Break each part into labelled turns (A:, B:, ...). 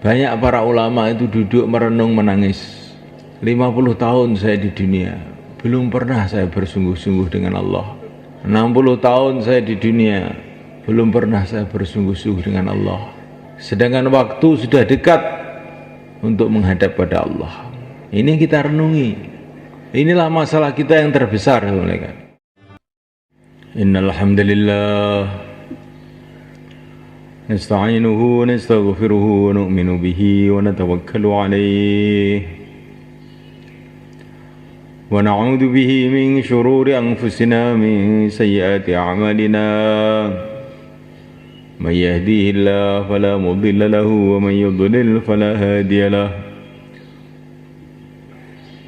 A: Banyak para ulama itu duduk merenung menangis. 50 tahun saya di dunia, belum pernah saya bersungguh-sungguh dengan Allah. 60 tahun saya di dunia, belum pernah saya bersungguh-sungguh dengan Allah. Sedangkan waktu sudah dekat untuk menghadap pada Allah. Ini kita renungi. Inilah masalah kita yang terbesar, mereka. Innal hamdalillah nasta'inuhu wa nastaghfiruhu wa nu'minu bihi wa natawakkalu alayhi wa na'udzu bihi min shururi anfusina min sayyiati a'malina man yahdihillahu fala mudilla lahu wa man yudlil fala hadiya lahu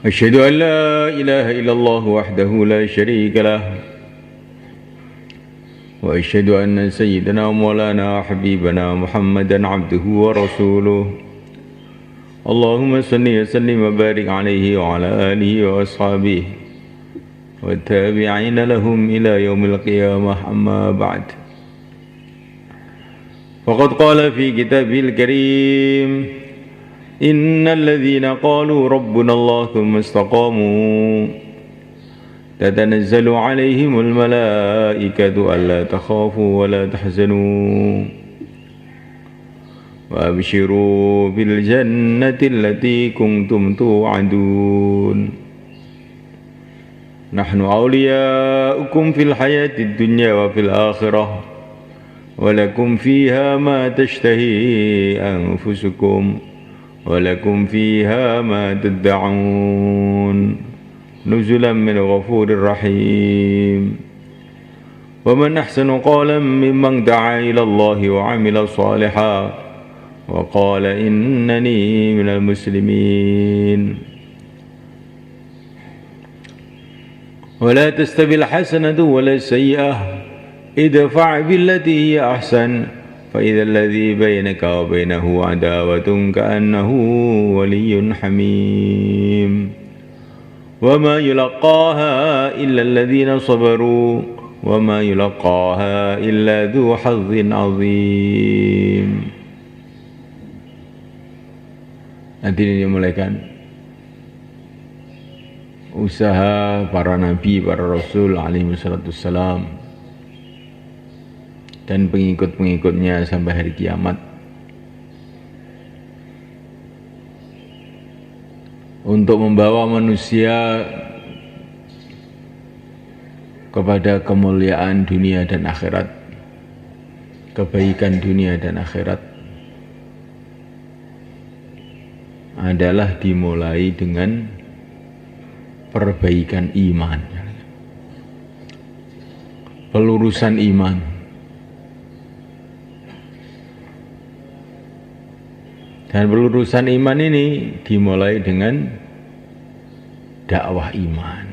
A: asyhadu an la ilaha illallah wahdahu la syarika lahu وأشهد أن سيدنا مولانا حبيبنا محمدا عبده ورسوله اللهم صل وسلم وبارك عليه وعلى آله وأصحابه والتابعين لهم إلى يوم القيامة أما بعد فقد قال في كتابه الكريم إن الذين قالوا ربنا الله ثم استقاموا تتنزل عليهم الملائكة ألا تخافوا ولا تحزنوا وأبشروا بالجنة التي كنتم توعدون نحن أولياؤكم في الحياة الدنيا وفي الآخرة ولكم فيها ما تشتهي أنفسكم ولكم فيها ما تدعون نزلا من غفور رحيم ومن أحسن قولا ممن دعا إلى الله وعمل صالحا وقال إنني من المسلمين ولا تستوي الحسنة ولا السيئة ادفع بالتي هي أحسن فإذا الذي بينك وبينه عداوة كأنه ولي حميم وما يلقاها إلا الذين صبروا وما يلقاها إلا ذو حظ عظيم. Hadirin yang dimuliakan, usaha para nabi, para rasul alaihi wassalam dan pengikut-pengikutnya sampai hari kiamat untuk membawa manusia kepada kemuliaan dunia dan akhirat, kebaikan dunia dan akhirat adalah dimulai dengan perbaikan iman, pelurusan iman. Dan pelurusan iman ini dimulai dengan dakwah iman.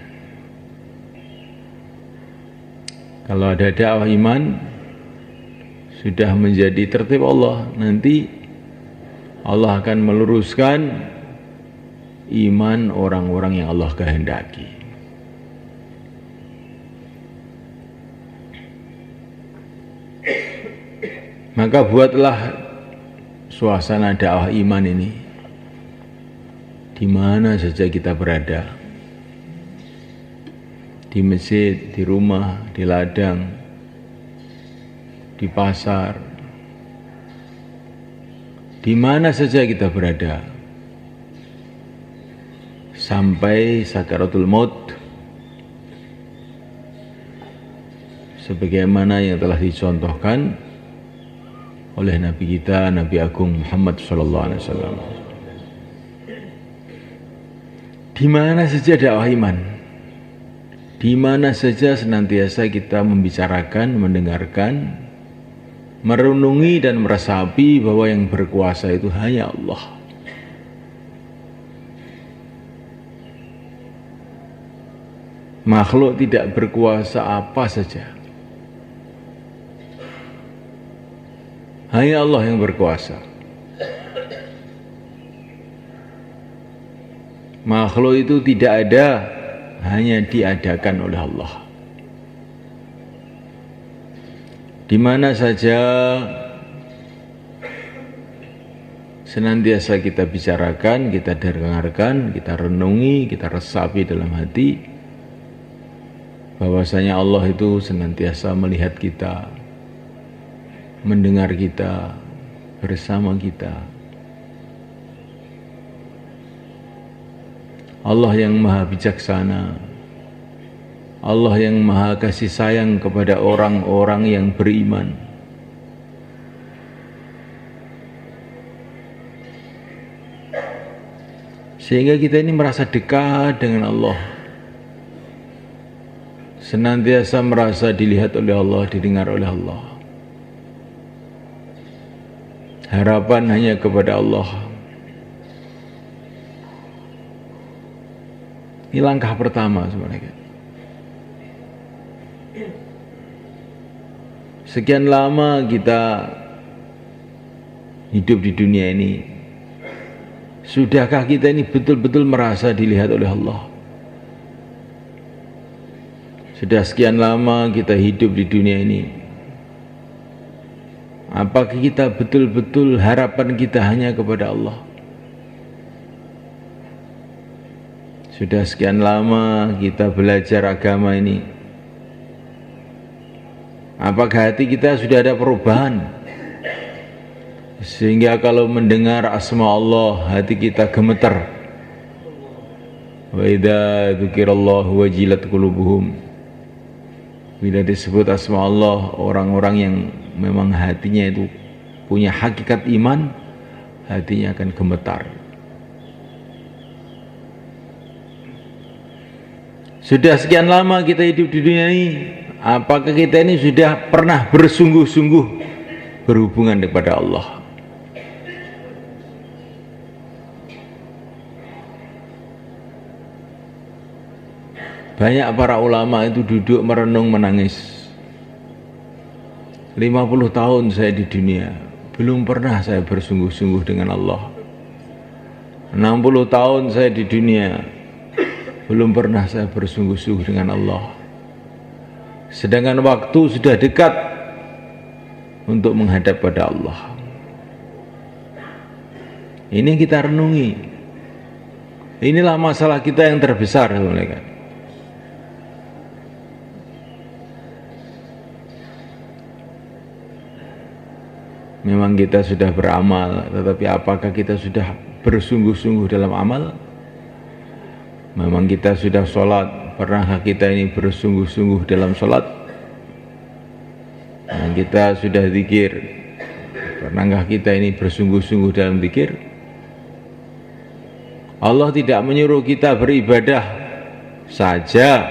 A: Kalau ada dakwah iman, sudah menjadi tertib Allah. Nanti Allah akan meluruskan iman orang-orang yang Allah kehendaki. Maka buatlah suasana dakwah iman ini di mana saja kita berada, di masjid, di rumah, di ladang, di pasar, di mana saja kita berada, sampai sakaratul maut, sebagaimana yang telah dicontohkan oleh Nabi kita, Nabi Agung Muhammad SAW. Di mana saja dakwah iman, di mana saja senantiasa kita membicarakan, mendengarkan, merenungi dan meresapi bahwa yang berkuasa itu hanya Allah. Makhluk tidak berkuasa apa saja. Hanya Allah yang berkuasa. Makhluk itu tidak ada, hanya diadakan oleh Allah. Di mana saja senantiasa kita bicarakan, kita dengarkan, kita renungi, kita resapi dalam hati bahwasanya Allah itu senantiasa melihat kita, mendengar kita, bersama kita. Allah yang maha bijaksana, Allah yang maha kasih sayang kepada orang-orang yang beriman. Sehingga kita ini merasa dekat dengan Allah, senantiasa merasa dilihat oleh Allah, didengar oleh Allah. Harapan hanya kepada Allah. Ini langkah pertama sebenarnya. Sekian lama kita hidup di dunia ini, sudahkah kita ini betul-betul merasa dilihat oleh Allah? Sudah sekian lama kita hidup di dunia ini, apakah kita betul-betul harapan kita hanya kepada Allah? Sudah sekian lama kita belajar agama ini, apakah hati kita sudah ada perubahan? Sehingga kalau mendengar asma Allah, hati kita gemetar. Wa idza dzukirallahu wajilat qulubuhum. Bila disebut asma Allah, orang-orang yang memang hatinya itu punya hakikat iman, hatinya akan gemetar. Sudah sekian lama kita hidup di dunia ini, apakah kita ini sudah pernah bersungguh-sungguh berhubungan kepada Allah? Banyak para ulama itu duduk merenung menangis. 50 tahun saya di dunia, belum pernah saya bersungguh-sungguh dengan Allah. 60 tahun saya di dunia, belum pernah saya bersungguh-sungguh dengan Allah. Sedangkan waktu sudah dekat untuk menghadap pada Allah. Ini kita renungi. Inilah masalah kita yang terbesar, teman-teman. Memang kita sudah beramal, tetapi apakah kita sudah bersungguh-sungguh dalam amal? Memang kita sudah sholat, pernahkah kita ini bersungguh-sungguh dalam sholat? Memang kita sudah zikir, pernahkah kita ini bersungguh-sungguh dalam zikir? Allah tidak menyuruh kita beribadah saja,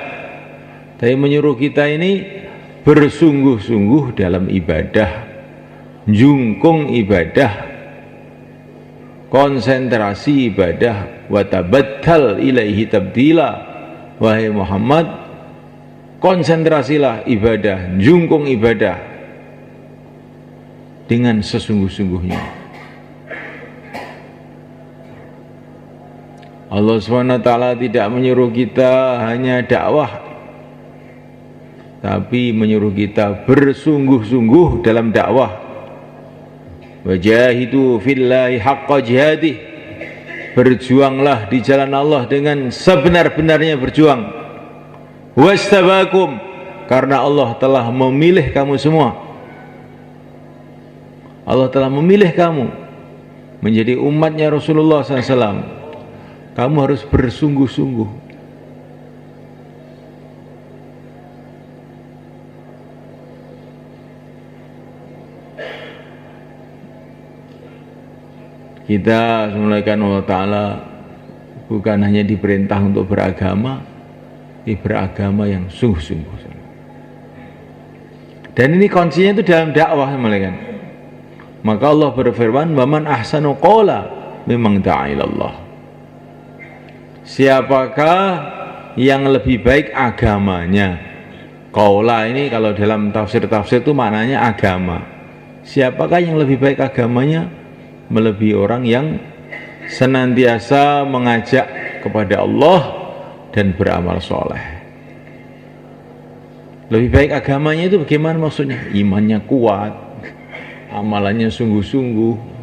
A: tapi menyuruh kita ini bersungguh-sungguh dalam ibadah, jungkung ibadah, konsentrasi ibadah, wa tabattal ilaihi tabdila. Wahai Muhammad, konsentrasilah ibadah, jungkung ibadah dengan sesungguh-sungguhnya. Allah SWT tidak menyuruh kita hanya dakwah, tapi menyuruh kita bersungguh-sungguh dalam dakwah. Wajahidu fillahi haqqa jihadih, berjuanglah di jalan Allah dengan sebenar-benarnya berjuang. Wastabakum, karena Allah telah memilih kamu semua. Allah telah memilih kamu menjadi umatnya Rasulullah SAW. Kamu harus bersungguh-sungguh. Kita semulaikan Allah Ta'ala bukan hanya diperintah untuk beragama, tapi beragama yang sungguh-sungguh. Dan ini kuncinya itu dalam dakwah, semulaikan. Maka Allah berfirman, "Waman ahsanu qawla mimman da'a ilallah." Siapakah yang lebih baik agamanya? Qawla ini kalau dalam tafsir-tafsir itu maknanya agama. Siapakah yang lebih baik agamanya? Melebihi orang yang senantiasa mengajak kepada Allah dan beramal soleh. Lebih baik agamanya itu bagaimana maksudnya? Imannya kuat, amalannya sungguh-sungguh.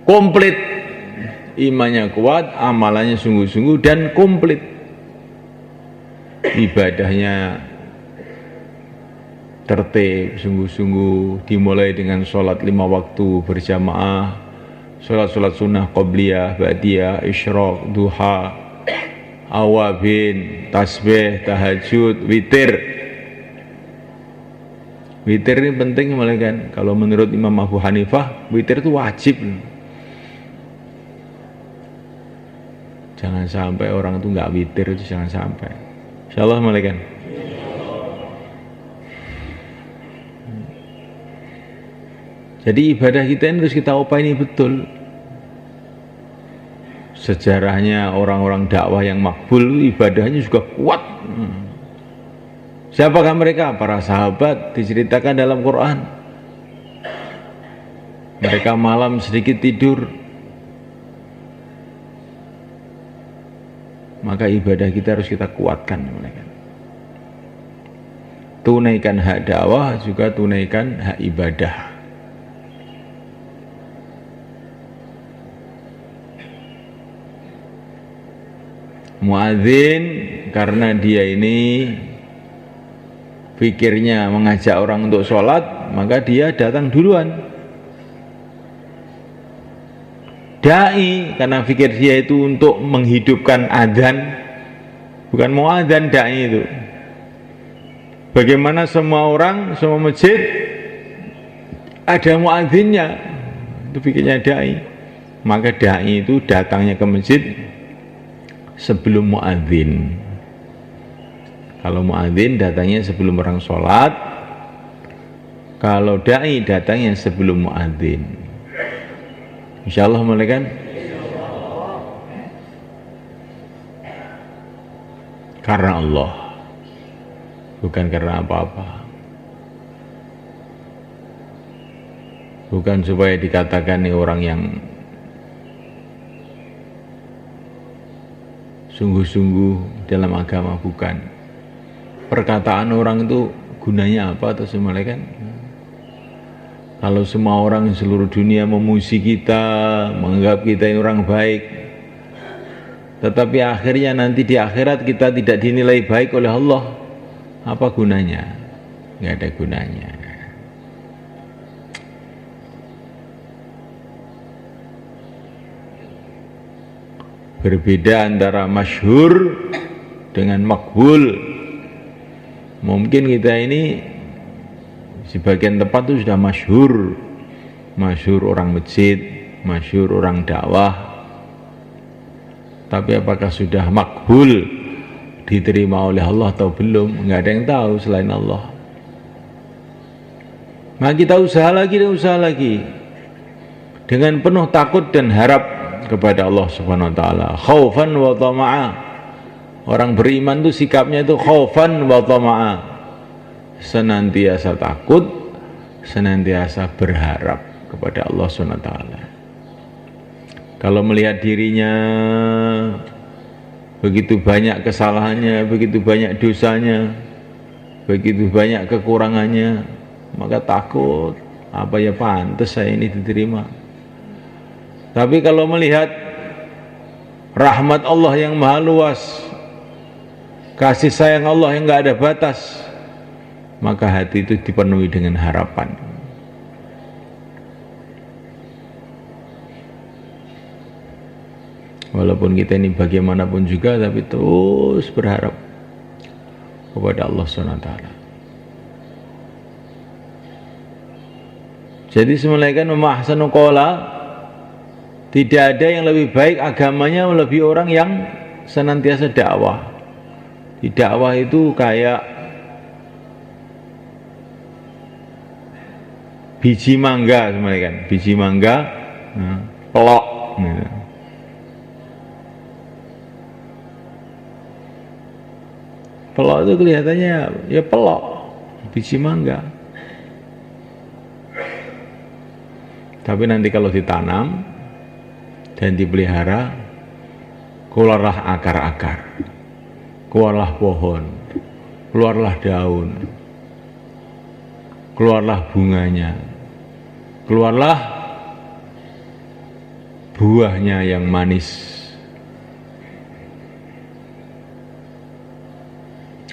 A: komplit, imannya kuat, amalannya sungguh-sungguh dan komplit, ibadahnya tertib, sungguh-sungguh, dimulai dengan sholat 5 waktu berjamaah, sholat sunnah qobliyah, ba'diyah, isyraq, duha, awabin, tasbih, tahajud, witir. Witir ini penting mulai kan. Kalau menurut Imam Abu Hanifah, witir itu wajib. Jangan sampai orang itu nggak witir, itu jangan sampai. Insyaallah mulai kan. Jadi ibadah kita ini harus kita upaini betul. Sejarahnya orang-orang dakwah yang makbul, ibadahnya juga kuat. Siapakah mereka? Para sahabat, diceritakan dalam Quran. Mereka malam sedikit tidur, maka ibadah kita harus kita kuatkan. Tunaikan hak dakwah, juga tunaikan hak ibadah. Muadzin karena dia ini pikirnya mengajak orang untuk sholat, maka dia datang duluan. Dai karena pikir dia itu untuk menghidupkan adzan, bukan mau adzan. Dai itu bagaimana semua orang, semua masjid ada muadzinnya, itu pikirnya dai. Maka dai itu datangnya ke masjid sebelum muadzin. Kalau muadzin datangnya sebelum orang sholat, kalau dai datangnya sebelum muadzin. Insyaallah mulai kan? Karena Allah, bukan karena apa-apa. Bukan supaya dikatakan ini orang yang sungguh-sungguh dalam agama, bukan. Perkataan orang itu gunanya apa atau semua kan? Kalau semua orang di seluruh dunia memuji kita, menganggap kita ini orang baik, tetapi akhirnya nanti di akhirat kita tidak dinilai baik oleh Allah, apa gunanya? Nggak ada gunanya. Berbeda antara masyhur dengan makbul. Mungkin kita ini sebagian tempat itu sudah masyhur, masyhur orang masjid, masyhur orang dakwah, tapi apakah sudah makbul, diterima oleh Allah atau belum? Nggak ada yang tahu selain Allah. Nah kita usaha lagi dan usaha lagi dengan penuh takut dan harap kepada Allah Subhanahu wa taala, khaufan wa tama'a. Orang beriman itu sikapnya itu khaufan wa tama'a, senantiasa takut, senantiasa berharap kepada Allah Subhanahu wa taala. Kalau melihat dirinya begitu banyak kesalahannya, begitu banyak dosanya, begitu banyak kekurangannya, maka takut, apa ya pantas saya ini diterima. Tapi kalau melihat rahmat Allah yang maha luas, kasih sayang Allah yang enggak ada batas, maka hati itu dipenuhi dengan harapan. Walaupun kita ini bagaimanapun juga, tapi terus berharap kepada Allah SWT. Jadi semulaikan memahsanu qala, tidak ada yang lebih baik agamanya melebihi orang yang senantiasa dakwah. Di dakwah itu kayak biji mangga, kan? Biji mangga, pelok. Gitu. Pelok itu kelihatannya ya pelok, biji mangga. Tapi nanti kalau ditanam dan dipelihara, keluarlah akar-akar, keluarlah pohon, keluarlah daun, keluarlah bunganya, keluarlah buahnya yang manis.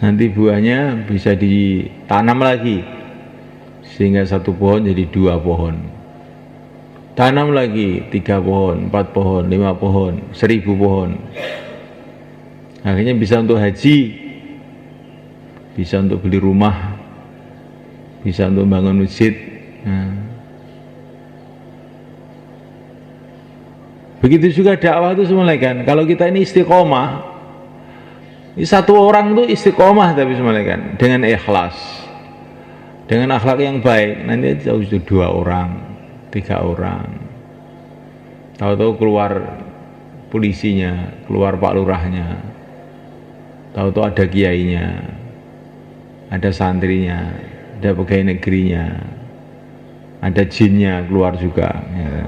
A: Nanti buahnya bisa ditanam lagi sehingga satu pohon jadi 2 pohon. Tanam lagi 3 pohon, 4 pohon, 5 pohon, 1000 pohon. Akhirnya bisa untuk haji, bisa untuk beli rumah, bisa untuk bangun masjid. Nah. Begitu juga dakwah itu semuanya kan. Kalau kita ini istiqomah, satu orang tuh istiqomah tapi semuanya kan dengan ikhlas, dengan akhlak yang baik, nanti itu 2 orang, 3 orang. Tahu-tahu keluar polisinya, keluar Pak Lurahnya, tahu-tahu ada kiainya, ada santrinya, ada pegawai negerinya, ada jinnya keluar juga. Ya.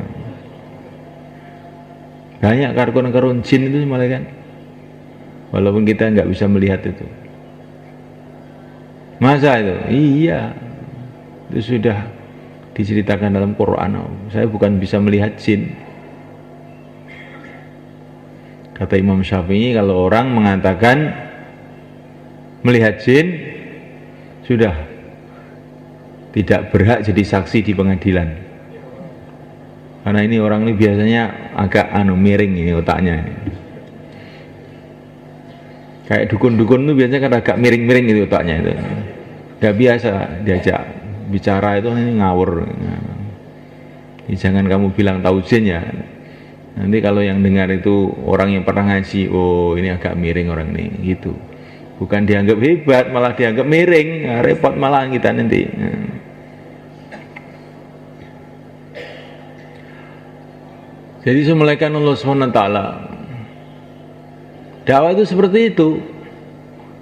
A: Banyak karun-karun jin itu semuanya kan. Walaupun kita nggak bisa melihat itu. Masa itu? Iya. Itu sudah diceritakan dalam Quran. Saya bukan bisa melihat jin. Kata Imam Syafi'i, kalau orang mengatakan melihat jin, sudah tidak berhak jadi saksi di pengadilan. Karena ini orang ini biasanya agak miring ini otaknya. Kayak dukun-dukun itu biasanya kan agak miring-miring gitu otaknya itu. Gak biasa diajak bicara itu ini ngawur. Jadi jangan kamu bilang tahu jin ya. Nanti kalau yang dengar itu orang yang pernah ngaji, oh ini agak miring orang ini gitu. Bukan dianggap hebat, malah dianggap miring. Nah, repot malah kita nanti. Jadi semulaikan Allah SWT. Dakwah itu seperti itu.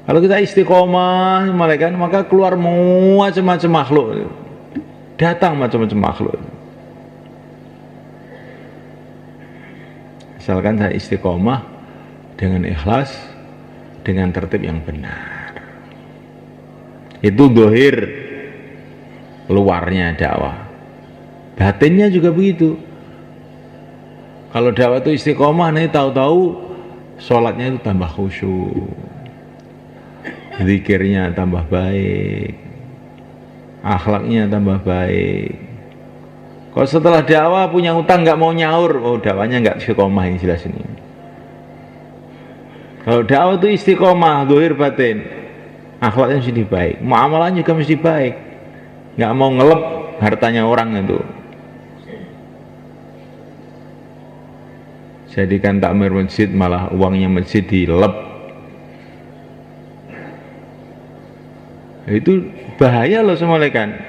A: Kalau kita istiqomah, maka keluar macam-macam makhluk. Datang macam-macam makhluk. Misalkan saya istiqomah dengan ikhlas, dengan tertib yang benar. Itu dohir luarnya dakwah. Batinnya juga begitu. Kalau dakwah itu istiqomah, nih tahu-tahu sholatnya itu tambah khusyuk, zikirnya tambah baik, akhlaknya tambah baik. Kalau setelah dakwah punya utang nggak mau nyaur, oh dakwahnya nggak istiqomah, ini jelas ini. Kalau dakwah itu istiqomah, zahir batin, akhlaknya mesti baik, muamalahnya juga mesti baik, nggak mau ngelep hartanya orang itu. Jadikan takmir masjid malah uangnya masjid dilep. Itu bahaya loh semuanya kan.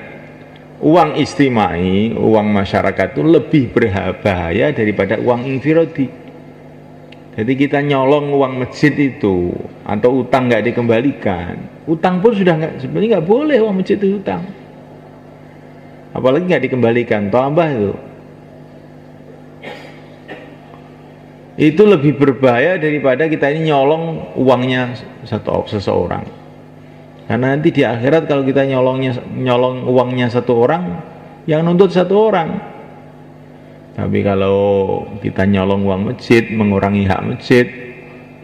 A: Uang istimai, uang masyarakat itu lebih berbahaya daripada uang infiradi. Jadi kita nyolong uang masjid itu atau utang nggak dikembalikan. Utang pun sudah sebenarnya nggak boleh uang masjid itu utang. Apalagi nggak dikembalikan, tambah itu. Itu lebih berbahaya daripada kita ini nyolong uangnya seseorang. Karena nanti di akhirat kalau kita nyolong uangnya satu orang, yang nuntut satu orang. Tapi kalau kita nyolong uang masjid, mengurangi hak masjid,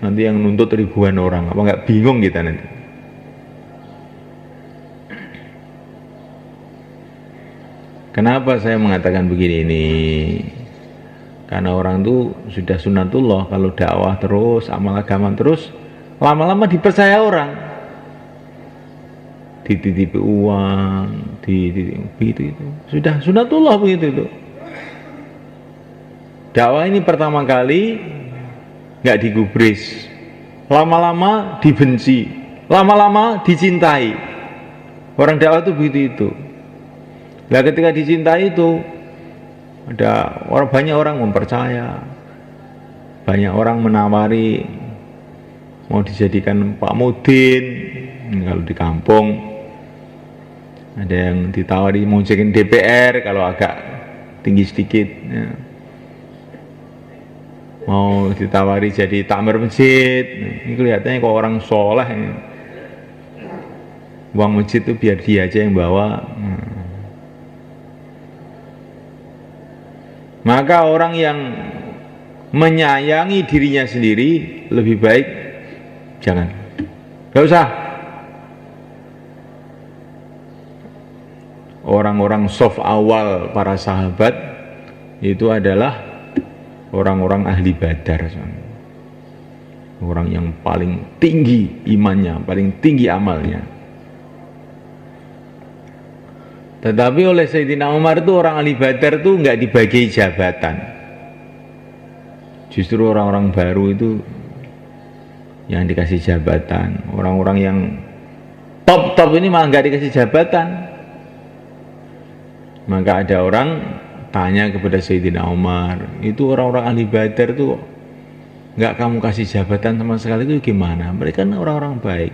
A: nanti yang nuntut ribuan orang. Apa nggak bingung kita nanti? Kenapa saya mengatakan begini ini? Karena orang itu sudah sunatullah, kalau dakwah terus, amal agama terus, lama-lama dipercaya orang. Dititipi uang, begitu itu. Sudah sunatullah begitu itu. Dakwah ini pertama kali nggak digubris, lama-lama dibenci, lama-lama dicintai. Orang dakwah itu begitu itu. Nah ketika dicintai itu, ada banyak orang mempercaya, banyak orang menawari mau dijadikan Pak Mudin kalau di kampung, ada yang ditawari mau jadi DPR kalau agak tinggi sedikit ya. Mau ditawari jadi takmir masjid, ini kelihatannya kok orang soleh ya. Uang masjid itu biar dia aja yang bawa. Maka orang yang menyayangi dirinya sendiri, lebih baik jangan. Gak usah. Orang-orang soft awal para sahabat itu adalah orang-orang ahli badar, orang yang paling tinggi imannya, paling tinggi amalnya. Tetapi oleh Sayyidina Umar itu orang ahli badar itu nggak dibagi jabatan. Justru orang-orang baru itu yang dikasih jabatan. Orang-orang yang top-top ini malah nggak dikasih jabatan. Maka ada orang tanya kepada Sayyidina Umar, itu orang-orang ahli badar itu nggak kamu kasih jabatan sama sekali, itu gimana? Mereka kan orang-orang baik.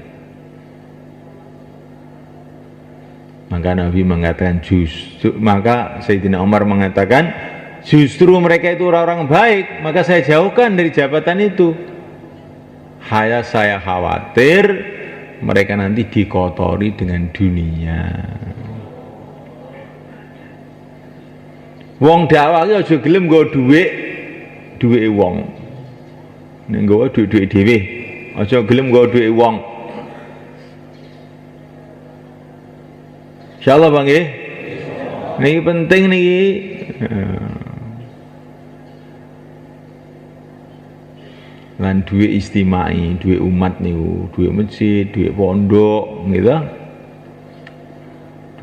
A: Maka Nabi mengatakan maka Sayyidina Umar mengatakan justru mereka itu orang-orang baik, maka saya jauhkan dari jabatan itu. Saya khawatir mereka nanti dikotori dengan dunia. Wong dakwah iki aja gelem nggo dhuwit wong. Nek nggo dhuwit dhewe, aja gelem nggo dhuwit wong. Insyaallah Bang nggih. Niki penting niki. Lan dhuwit istimai, dhuwit umat niku, dhuwit masjid, dhuwit pondok, gitu.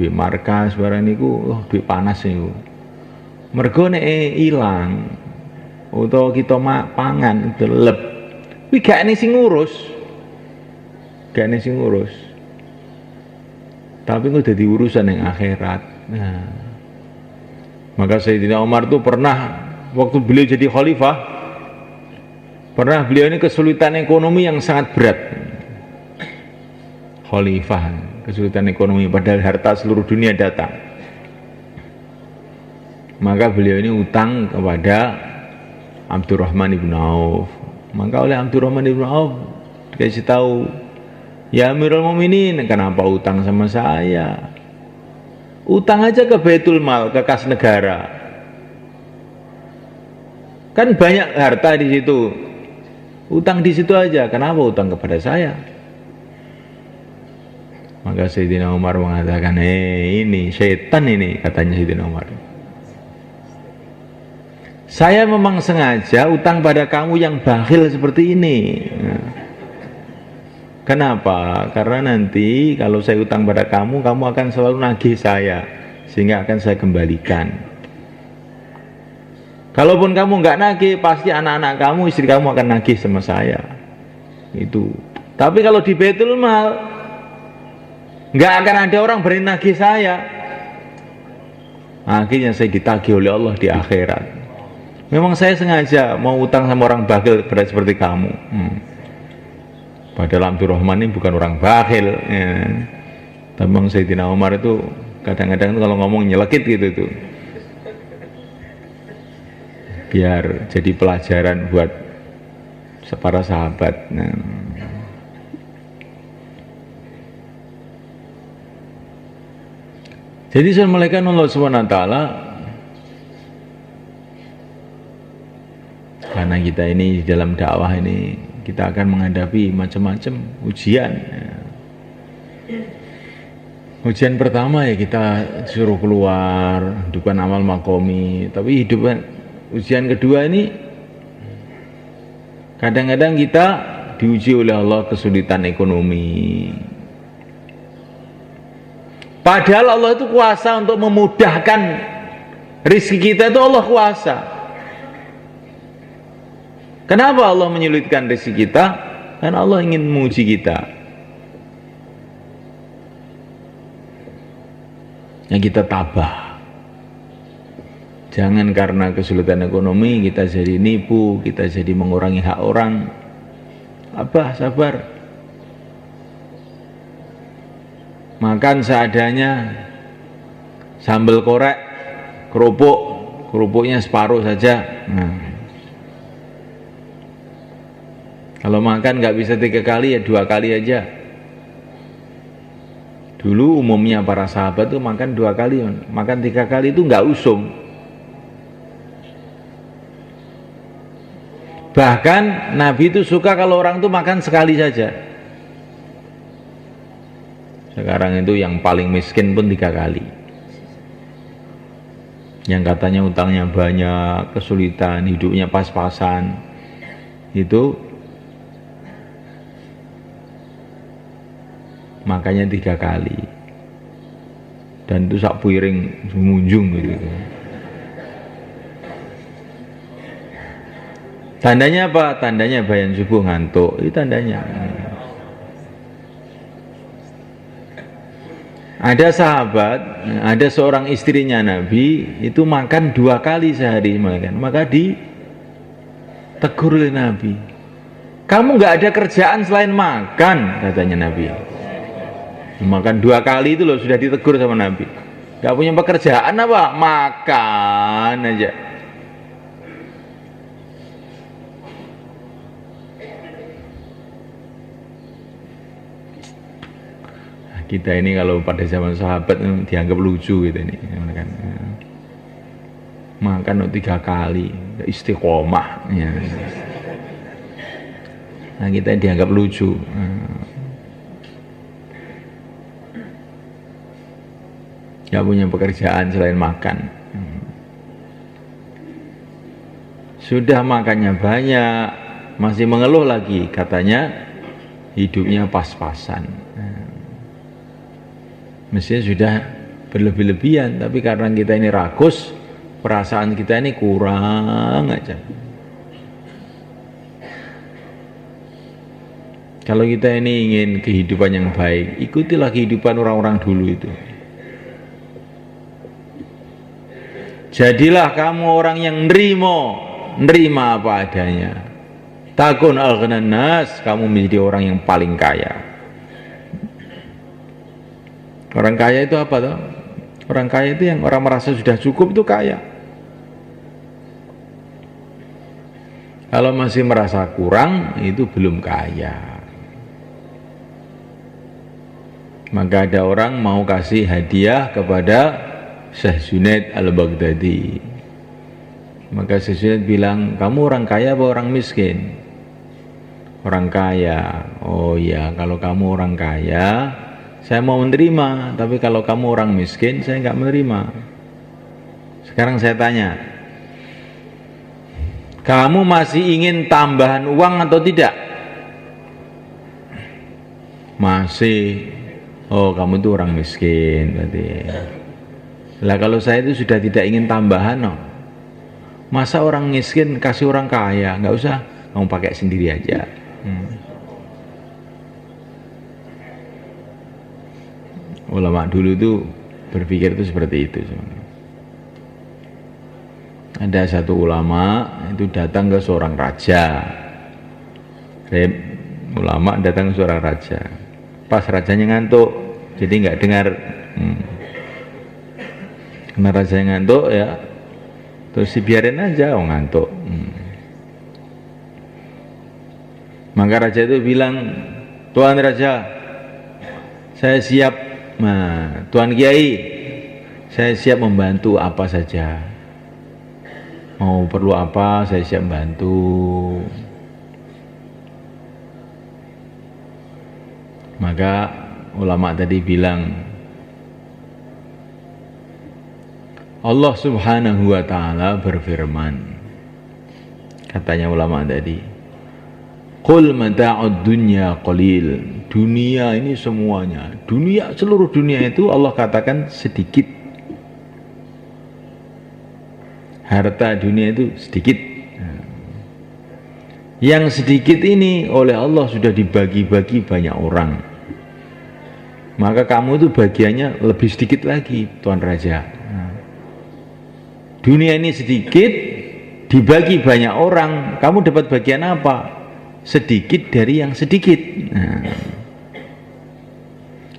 A: Dhuwit markas barang niku, dhuwit panas niku. Mergo nek ilang utawa kita pangan delep kuwi gak ene sing ngurus, tapi kok dadi urusan yang akhirat. Nah, maka Sayyidina Umar itu pernah waktu beliau jadi khalifah, pernah beliau ini kesulitan ekonomi yang sangat berat. Khalifah kesulitan ekonomi padahal harta seluruh dunia datang. Maka beliau ini utang kepada Abdurrahman ibn Auf. Maka oleh Abdurrahman ibn Auf dikasih tahu, ya Amirul Mukminin, kenapa utang sama saya? Utang aja ke Baitul Mal, ke kas negara. Kan banyak harta di situ. Utang di situ aja, kenapa utang kepada saya? Maka Sayyidina Umar mengatakan, ini setan ini, katanya Sayyidina Umar. Saya memang sengaja utang pada kamu yang bakhil seperti ini. Kenapa? Karena nanti kalau saya utang pada kamu, kamu akan selalu nagih saya, sehingga akan saya kembalikan. Kalaupun kamu nggak nagih, pasti anak-anak kamu, istri kamu akan nagih sama saya. Itu. Tapi kalau di Baitul Mal, nggak akan ada orang berani nagih saya. Akhirnya saya ditagih oleh Allah di akhirat. Memang saya sengaja mau utang sama orang bakhil seperti kamu. Padahal Abdurrahman ini bukan orang bakhil. Ya. Tapi memang Sayyidina Umar itu kadang-kadang kalau ngomong nyelekit gitu tuh. Biar jadi pelajaran buat para sahabat. Nah. Jadi saya melihat Allah SWT, karena kita ini di dalam dakwah ini kita akan menghadapi macam-macam ujian. Ujian pertama ya kita suruh keluar hidupkan amal makomi, tapi ujian kedua ini kadang-kadang kita diuji oleh Allah kesulitan ekonomi. Padahal Allah itu kuasa untuk memudahkan rezeki kita, itu Allah kuasa. Kenapa Allah menyulitkan rezeki kita? Karena Allah ingin menguji kita. Yang kita tabah. Jangan karena kesulitan ekonomi kita jadi nipu, kita jadi mengurangi hak orang. Abah, sabar. Makan seadanya, sambal korek, kerupuknya separuh saja. Nah. Kalau makan nggak bisa 3 kali ya 2 kali aja. Dulu umumnya para sahabat tuh makan 2 kali, makan 3 kali itu nggak usum. Bahkan Nabi itu suka kalau orang itu makan sekali saja. Sekarang itu yang paling miskin pun 3 kali. Yang katanya utangnya banyak, kesulitan, hidupnya pas-pasan, itu makanya 3 kali. Dan itu sak piring munjung gitu. Tandanya apa? Tandanya bayan subuh ngantuk. Itu tandanya. Ada sahabat, ada seorang istrinya Nabi itu makan 2 kali sehari makan. Maka ditegur oleh Nabi. Kamu nggak ada kerjaan selain makan, katanya Nabi. Makan 2 kali itu loh sudah ditegur sama Nabi. Nggak punya pekerjaan apa? Makan aja. Kita ini kalau pada zaman sahabat dianggap lucu gitu ini kan. Makan 3 kali istiqomah ya. Nah kita dianggap lucu. Gak punya pekerjaan selain makan. Sudah makannya banyak masih mengeluh lagi, katanya hidupnya pas-pasan. Mestinya sudah berlebih-lebihan, tapi karena kita ini rakus, perasaan kita ini kurang aja. Kalau kita ini ingin kehidupan yang baik, ikutilah kehidupan orang-orang dulu itu. Jadilah kamu orang yang nerima apa adanya. Takun al-ghanan nas, kamu menjadi orang yang paling kaya. Orang kaya itu apa toh? Orang kaya itu yang orang merasa sudah cukup itu kaya. Kalau masih merasa kurang itu belum kaya. Maka ada orang mau kasih hadiah kepada Syekh Junaid Al-Baghdadi. Maka Syekh Junaid bilang, kamu orang kaya apa orang miskin? Orang kaya. Oh iya, kalau kamu orang kaya saya mau menerima, tapi kalau kamu orang miskin, saya nggak menerima. Sekarang saya tanya, kamu masih ingin tambahan uang atau tidak? Masih. Oh, kamu itu orang miskin berarti. Lah kalau saya itu sudah tidak ingin tambahan, no. Masa orang miskin kasih orang kaya? Nggak usah, kamu pakai sendiri aja. Ulama dulu itu berpikir itu seperti itu. Ada satu ulama itu datang ke seorang raja. Ulama datang ke seorang raja. Pas rajanya ngantuk, jadi nggak dengar. Karena rajanya ngantuk ya, terus dibiarin aja, ngantuk. Maka raja itu bilang, Tuan Raja, saya siap. Nah, Tuan Kiai, saya siap membantu apa saja. Mau perlu apa, saya siap bantu. Maka ulama tadi bilang, Allah Subhanahu wa ta'ala berfirman, katanya ulama tadi, qul mata'ud dunya qalil. Dunia ini semuanya, dunia, seluruh dunia itu Allah katakan sedikit. Harta dunia itu sedikit. Yang sedikit ini oleh Allah sudah dibagi-bagi banyak orang. Maka kamu itu bagiannya lebih sedikit lagi, Tuan Raja. Dunia ini sedikit, dibagi banyak orang, kamu dapat bagian apa? Sedikit dari yang sedikit.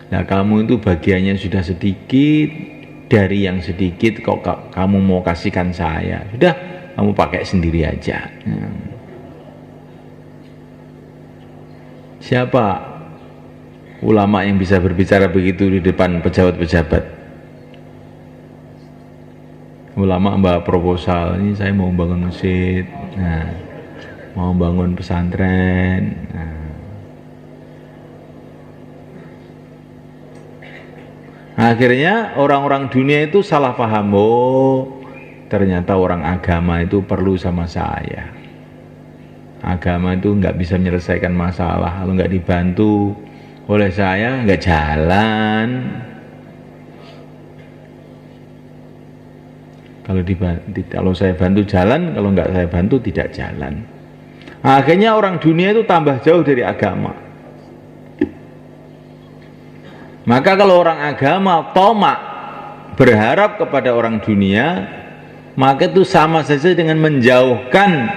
A: Nah, kamu itu bagiannya sudah sedikit dari yang sedikit, kok kamu mau kasihkan saya? Sudah, kamu pakai sendiri aja. Siapa ulama yang bisa berbicara begitu di depan pejabat-pejabat? Ulama membawa proposal, ini saya mau bangun masjid. Nah, mau bangun pesantren. Akhirnya orang-orang dunia itu salah paham, oh ternyata orang agama itu perlu sama saya. Agama itu nggak bisa menyelesaikan masalah kalau nggak dibantu oleh saya, nggak jalan. Kalau saya bantu jalan, kalau nggak saya bantu tidak jalan. Akhirnya orang dunia itu tambah jauh dari agama. Maka kalau orang agama tomak berharap kepada orang dunia, maka itu sama saja dengan menjauhkan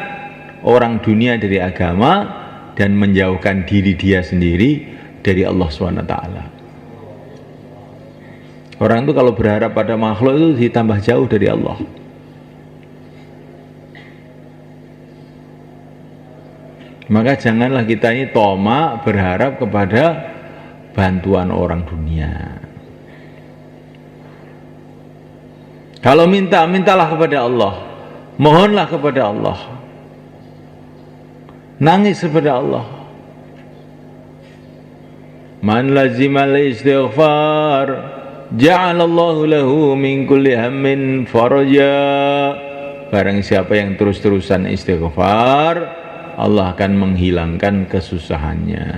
A: orang dunia dari agama dan menjauhkan diri dia sendiri dari Allah SWT. Orang itu kalau berharap pada makhluk itu ditambah jauh dari Allah. Maka janganlah kita ini tomak berharap kepada bantuan orang dunia. Kalau minta, mintalah kepada Allah, mohonlah kepada Allah, nangis kepada Allah. Man lazimal istighfar ja'alallahu lahu min kulli hammin faraja. Barang siapa yang terus-terusan istighfar, Allah akan menghilangkan kesusahannya.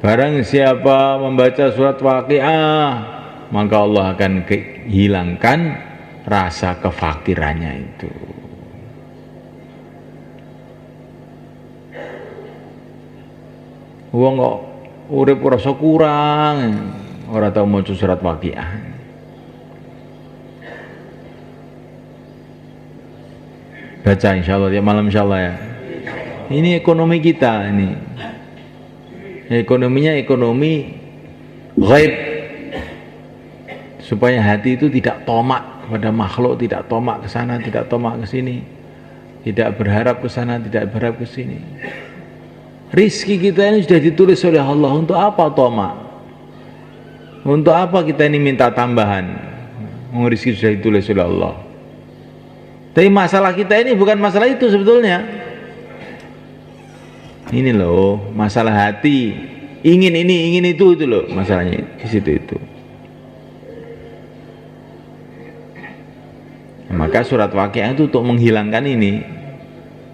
A: Barang siapa membaca surat Waqiah, maka Allah akan hilangkan rasa kefakirannya itu. Wong kok urip rasa kurang, ora tau maca surat Waqiah. Baca insyaallah ya, malam insyaallah ya. Ini ekonomi kita ini. Ekonominya ekonomi ghaib, supaya hati itu tidak tomak kepada makhluk, tidak tomak ke sana, tidak tomak ke sini, tidak berharap ke sana, tidak berharap ke sini. Rizki kita ini sudah ditulis oleh Allah. Untuk apa tomak? Untuk apa kita ini minta tambahan? Rizki sudah ditulis oleh Allah. Tapi masalah kita ini bukan masalah itu sebetulnya. Ini loh masalah hati, ingin ini ingin itu loh masalahnya di situ itu. Maka surat Waqiah itu untuk menghilangkan ini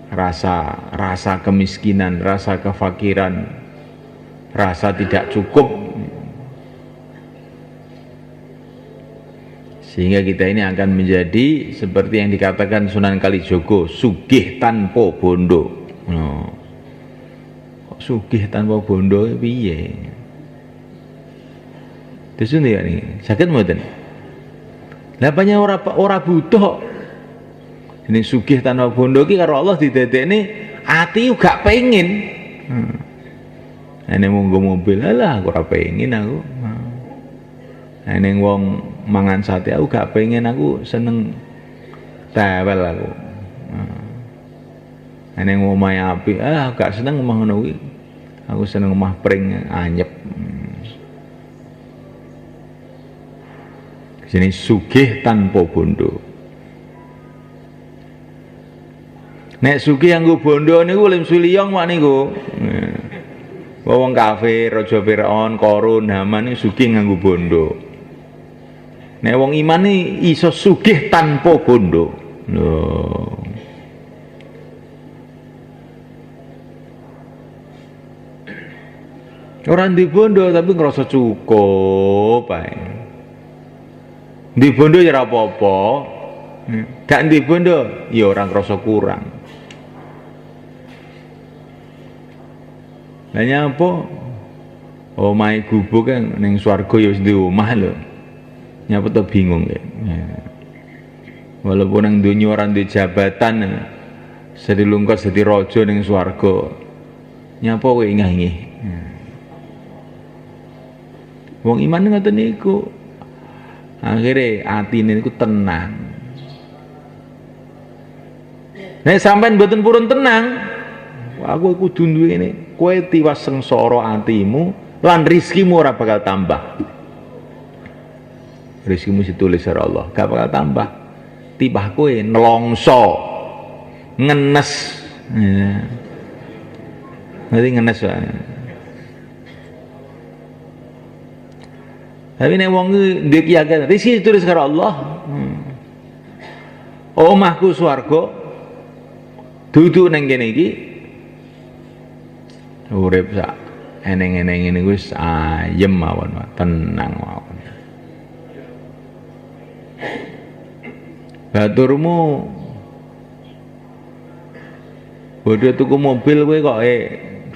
A: rasa kemiskinan, rasa kefakiran, rasa tidak cukup, sehingga kita ini akan menjadi seperti yang dikatakan Sunan Kalijogo, sugih tanpa bondo. Sugih tanpa bondo piye? Desun ya nih, sakit mboten? Lah banyak ora butuh. Ini sugih tanpa bondo ki karo Allah didadekne ati gak pengen. Ene monggo mobil, alah aku ora pengen aku. Ene wong mangan sate aku gak pengen, aku seneng tewel aku. Ene ngomahe apik, gak seneng omah ngono kuwi. Aku seneng omah pring anyep. Jadi sugih tanpa bondo. Nek sugih nganggo bondo niku lim suliyong mak niku. Wong kafir, raja Firaun, Qarun, Haman niku sugih nganggo bondo. Nek wong iman iki iso sugih tanpa bondo. Lho. Orang di bondo tapi ngerasa cukup ae. Di bondo ya ora apa-apa. Gak di bondo ya orang ngerasa kurang. Lah nyapa? Omahe gubuk kan ning swarga ya wis di omah lho. Nyapa to bingung ya. Walaupun nang donya ora ndek jabatan, sedhi lungkot sedhi raja ning swarga. Nyapa kowe ingah-ingih. Wong iman ngoten niku. Akhire atine niku tenang. Nek sampean mboten purun tenang, aku kudu duwe ngene, kowe tiwas sengsara atimu lan rezekimu ora bakal tambah. Rezekimu ditulis oleh Allah, gak bakal tambah. Tibah kowe nelongso ngenes. Ya. Berarti ngenes wae. Tapi nek wong duwe keyakinan rezeki terus karo Allah. Omahku swarga. Dudu nang kene iki. Urip sak eneng-eneng ngene wis ayem mawon, tenang mawon. Baturmu bodho tuku mobil kowe kok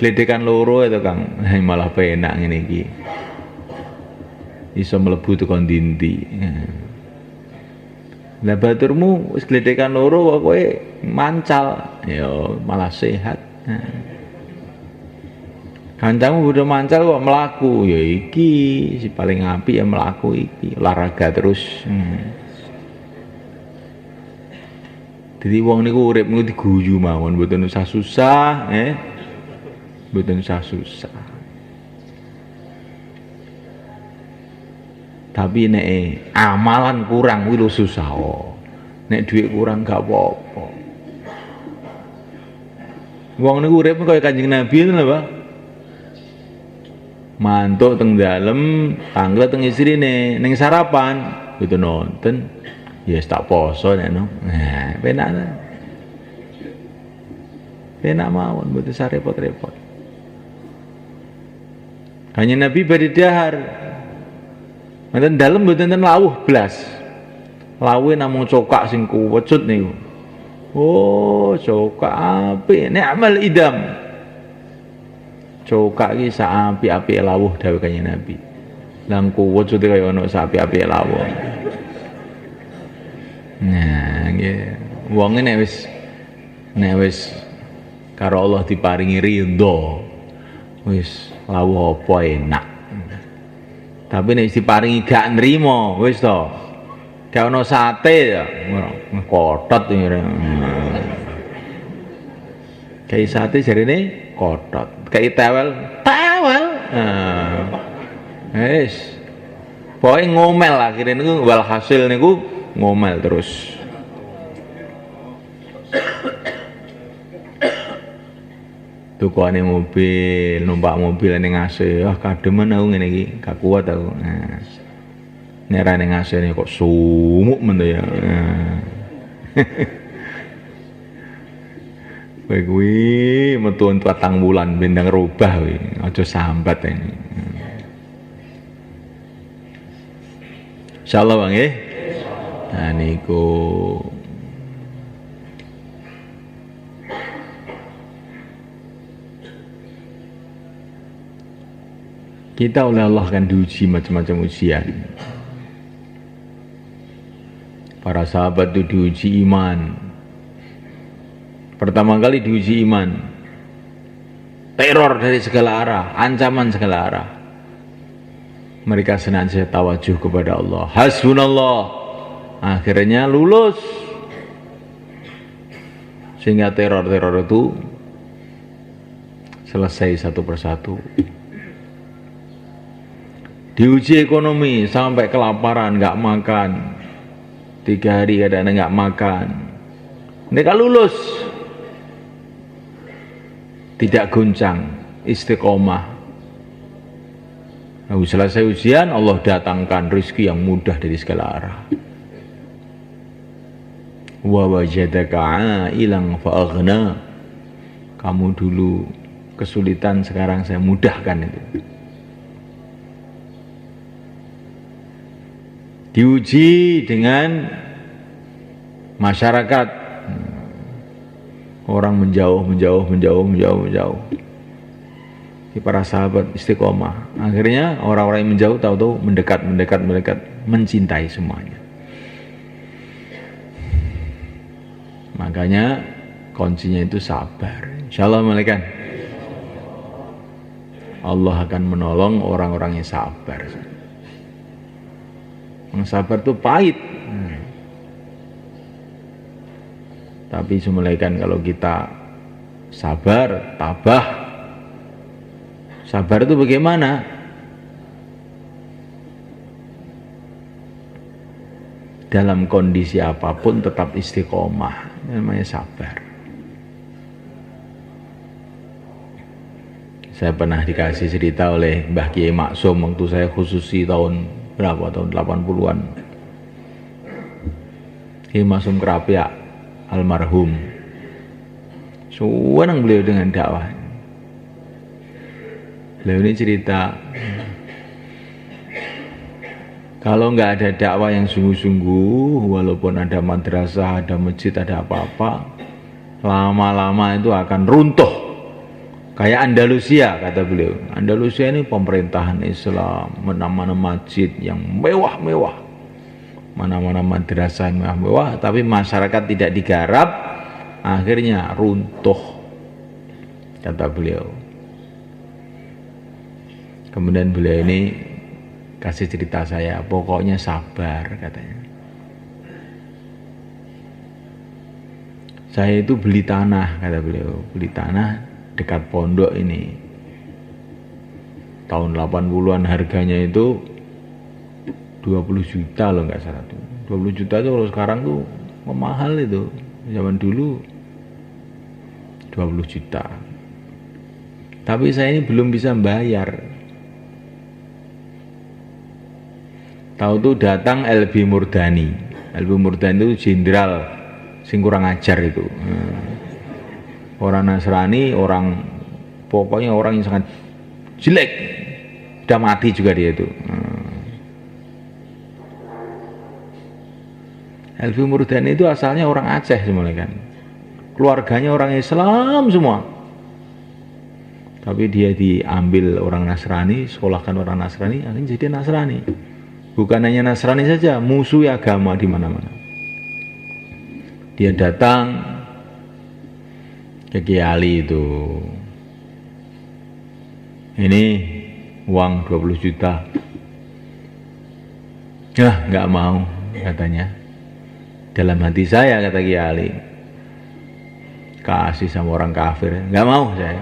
A: gledekan loro itu Kang. Malah penak ngene iki. Iso mlebu teko ndi-ndi. Lah baturmu wis gledekan loro kok kowe mancal, ya malah sehat. Kancamu udah mancal kok melaku, ya iki si paling apik ya melaku iki, olahraga terus. Jadi wong niku urip niku diguyu mawon, mboten usah susah, mboten usah susah. Tapi nek amalan kurang kuwi lho susah. Nek dhuwit kurang gak apa-apa. Wong niku urip kaya Kanjeng Nabi ngono lho, Pak. Mantuk teng dalem, tangga teng istrine, ning sarapan itu nonton. Ya tak poso nek no. Nah, penak ta. Penak mawon mboten usah repot-repot. Kanjeng Nabi badhe dahar. Mboten dalem mboten lawuh blas. Lawuhe namung cokak sing kuwecut niku. Oh, cokak apik, nek amal idam. Cokak iki sak apik-apike lawuh dawuh Kanjeng Nabi. Lang kuwecute kaya ana sak apik-apike lawuh. Nah, nggih. Wong nek wis karo Allah diparingi ridho, wis lawuh apa enak. Tapi nek diparingi gak nrimo, wis to. Gak ono sate ya, kotot ngene. Kayak sate jarine kotot. Kayak tewel. Wis. Pokoke ngomel akhirnya niku walhasil niku ngomel terus. Tukane mobil, numpak mobil ning AC, kademen aku ngene iki, gak kuat aku. Nek ra ning AC kok sumuk men to ya. Kowe kuwi metu 4 bulan bendang rubah kuwi, aja sambat ini. Insyaallah Bang nggih. Nah niku kita oleh Allah kan diuji macam-macam ujian. Para sahabat itu diuji iman. Pertama kali diuji iman. Teror dari segala arah, ancaman segala arah. Mereka senantiasa tawajuh kepada Allah. Hasbunallah. Akhirnya lulus. Sehingga teror-teror itu selesai satu persatu. Diuji ekonomi sampai kelaparan, nggak makan. 3 hari kadang-kadang nggak makan. Mereka lulus. Tidak goncang, istiqomah. Lalu selesai ujian, Allah datangkan rezeki yang mudah dari segala arah. Wa wajadaka 'ailan fa aghna. Kamu dulu kesulitan, sekarang saya mudahkan itu. Diuji dengan masyarakat. Orang menjauh. Para sahabat istiqomah. Akhirnya orang-orang yang menjauh tahu-tahu mendekat, mencintai semuanya. Makanya kuncinya itu sabar. Insyaallah malaikat. Allah akan menolong orang-orang yang sabar. Yang sabar itu pahit. Tapi semelaikan kalau kita sabar, tabah. Sabar itu bagaimana? Dalam kondisi apapun tetap istiqomah. Namanya sabar. Saya pernah dikasih cerita oleh Mbah Kiai Maksum waktu saya khususi tahun berapa, tahun 80-an. Kiai Maksum Kerapiak almarhum, senang beliau dengan dakwah. Beliau ini cerita, kalau nggak ada dakwah yang sungguh-sungguh, walaupun ada madrasah, ada masjid, ada apa-apa, lama-lama itu akan runtuh. Kayak Andalusia, kata beliau. Andalusia ini pemerintahan Islam, mana-mana masjid yang mewah-mewah, mana-mana madrasah yang mewah-mewah, tapi masyarakat tidak digarap, akhirnya runtuh, kata beliau. Kemudian beliau ini kasih cerita saya, pokoknya sabar, katanya. Saya itu beli tanah, kata beliau, beli tanah dekat pondok ini. Tahun 80-an harganya itu 20 juta loh, nggak salah tuh. 20 juta itu kalau sekarang tuh mahal itu. Zaman dulu 20 juta. Tapi saya ini belum bisa bayar. Tahu tuh datang LB Murdani. LB Murdani itu jenderal sing kurang ajar itu. Orang Nasrani, orang pokoknya orang yang sangat jelek. Sudah mati juga dia itu. LB Murdani itu asalnya orang Aceh semuanya kan. Keluarganya orang Islam semua. Tapi dia diambil orang Nasrani, sekolahkan orang Nasrani, akhirnya jadi Nasrani. Bukan hanya Nasrani saja, musuh agama di mana-mana. Dia datang ke Kiai Ali itu, ini uang 20 juta. Nggak mau, katanya. Dalam hati saya, kata Kiai Ali, kasih sama orang kafir, nggak mau saya.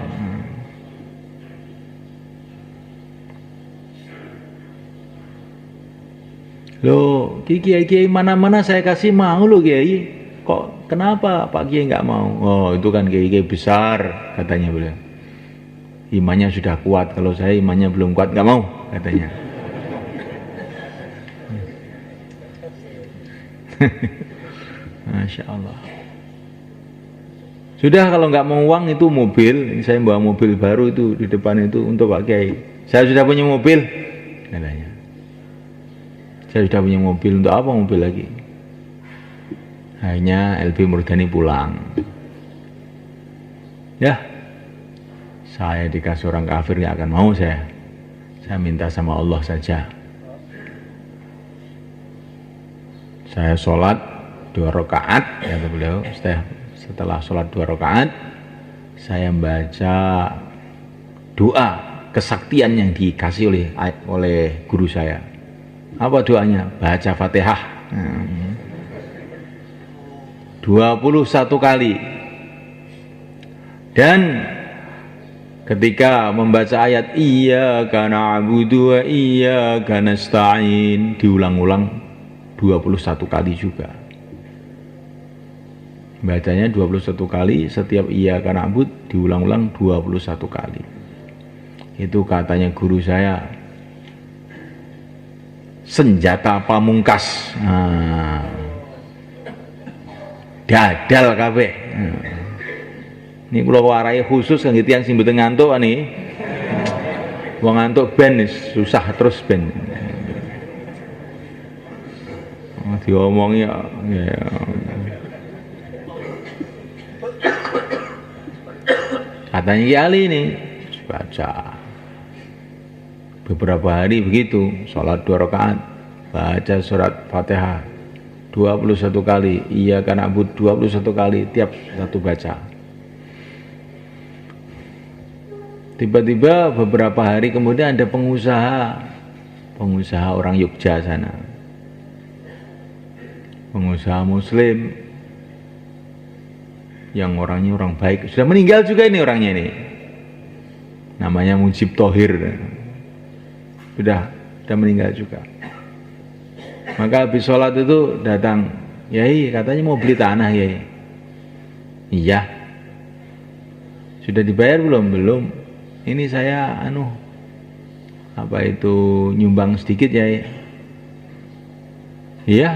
A: Loh, kiai mana-mana saya kasih mau loh Kiai. Kok kenapa Pak Kiai nggak mau? Oh, itu kan kiai besar, katanya beliau. Imannya sudah kuat, kalau saya imannya belum kuat, nggak mau, katanya. Masya Allah. Sudah, kalau nggak mau uang itu mobil, saya bawa mobil baru itu di depan itu untuk Pak Kiai. Saya sudah punya mobil, katanya. Saya sudah punya mobil, untuk apa mobil lagi? Akhirnya LB Murdani pulang. Ya, saya dikasih orang kafir nggak akan mau saya. Saya minta sama Allah saja. Saya sholat 2 rakaat, kata beliau. Setelah sholat 2 rakaat, saya membaca doa kesaktian yang dikasih oleh guru saya. Apa doanya? Baca Fatihah 21 kali. Dan ketika membaca ayat iyyaka na'budu wa iyyaka nasta'in, diulang-ulang 21 kali juga. Bacanya 21 kali, setiap iyyaka na'bud diulang-ulang 21 kali. Itu katanya guru saya, senjata pamungkas. Dadal kabeh. Ini kula warai khusus kangge tiyang sing mboten ngantuk nih. Wong ngantuk ben susah terus ben. Diomongi ya. Katanya Kiai Ali ini baca beberapa hari begitu, sholat 2 rakaat, baca surat Fatihah 21 kali, iyyaka na'budu 21 kali, tiap satu baca. Tiba-tiba beberapa hari kemudian ada pengusaha orang Yogya sana, pengusaha muslim yang orangnya orang baik, sudah meninggal juga ini orangnya ini, namanya Mujib Thohir, sudah meninggal juga. Maka habis sholat itu datang, Yai katanya mau beli tanah Yai. Iya. Sudah dibayar belum? Belum. ini saya apa itu nyumbang sedikit ya. Iya,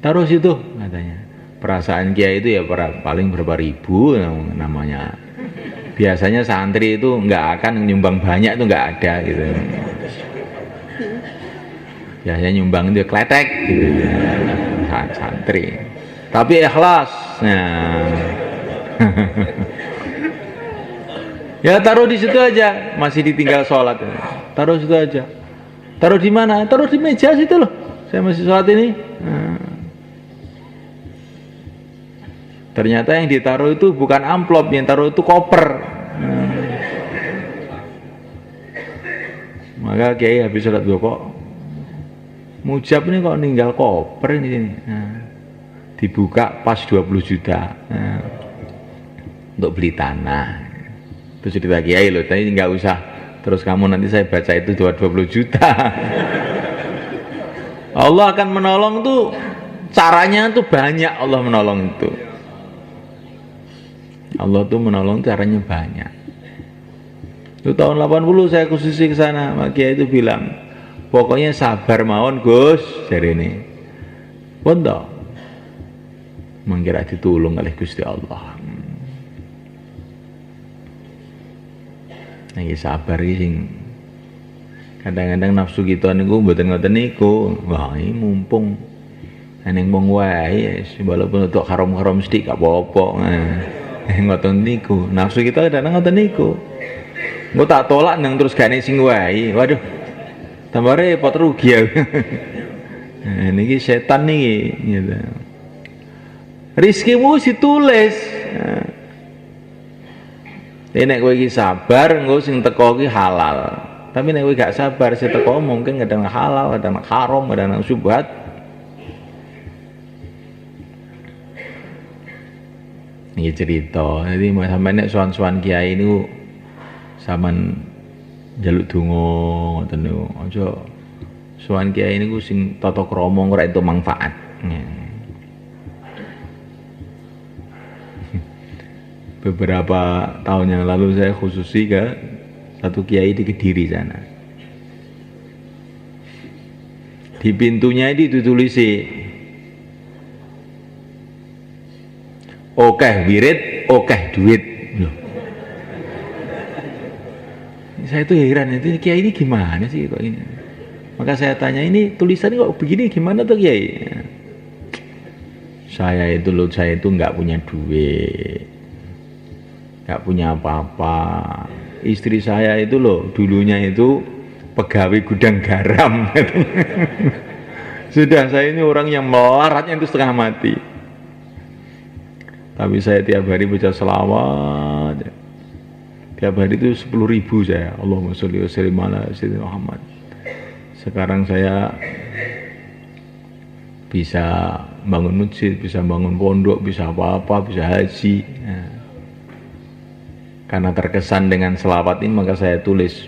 A: taruh situ katanya. Perasaan kiai itu ya paling berapa ribu namanya. Biasanya santri itu nggak akan nyumbang banyak, itu nggak ada gitu. Biasanya nyumbang itu kletek gitu. Santri. Tapi ikhlas. Nah. Ya taruh di situ aja, masih ditinggal sholat. Taruh situ aja. Taruh di mana? Taruh di meja situ loh. Saya masih sholat ini. Nah. Ternyata yang ditaruh itu bukan amplop, yang taruh itu koper. Nah. Maka kiai habis sholat kok mujab ini kok ninggal koper ini sini. Nah. Dibuka pas 20 juta. Nah. Untuk beli tanah. Itu cerita kiai loh, tadi nggak usah terus kamu nanti saya baca itu 20 juta. Allah akan menolong tuh, caranya tuh banyak. Allah menolong itu, Allah tuh menolong caranya banyak. Itu tahun 80 saya khususi ke sana, Pak Kiai itu bilang, pokoknya sabar mawon Gus, jadi ini pun toh mengira ditulung oleh Gusti Allah. Niki sabar iki kadang-kadang nafsu kita niku mboten ngoten niku. Wah, ini mumpung ning wong wae walaupun untuk haram-haram sithik gak apa-apa. Ngoten niku. Nafsu kita kadang ngoten niku. Engko tak tolak nang terus gane sing wae. Waduh. Tambah repot rugi ya. Niki setan niki gitu. Rizkimu ditulis. Nek kowe iki sabar, engko sing teko iki halal. Tapi nek kowe gak sabar, sing teko mungkin kadang halal, kadang haram, kadang syubhat. Iki cerita. Jadi sampeyan nek sowan-sowan kiai niku sampean njaluk donga ngoten niku. Aja sowan kiai niku sing tata krama ora entuk manfaat. Beberapa tahun yang lalu saya khususi ke satu kiai di Kediri sana. Di pintunya itu ditulisi okeh wirid, okeh duit. Loh. Saya itu heran, itu kiai ini gimana sih kok ini? Maka saya tanya, ini tulisannya kok begini, gimana tuh kiai? Saya itu nggak punya duit. Gak punya apa-apa. Istri saya itu loh dulunya itu pegawai gudang garam. Sudah, saya ini orang yang melaratnya itu setengah mati. Tapi saya tiap hari baca selawat. Tiap hari itu 10.000 saya. Allahumma sholli wa sallim ala sayyidina Muhammad. Sekarang saya bisa bangun masjid, bisa bangun pondok, bisa apa-apa, bisa haji. Nah. Karena terkesan dengan selawat ini, maka saya tulis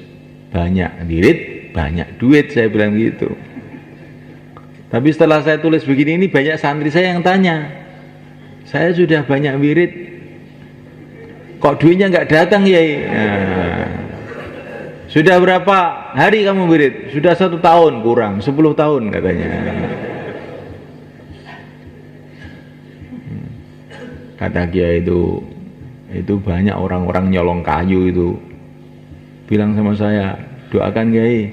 A: banyak wirid, banyak duit, saya bilang gitu. Tapi setelah saya tulis begini, ini banyak santri saya yang tanya, saya sudah banyak wirid, kok duitnya nggak datang ya? Nah, sudah berapa hari kamu wirid? Sudah 1 tahun kurang, 10 tahun katanya. Kata Kiai itu banyak orang-orang nyolong kayu itu bilang sama saya, doakan Kiai,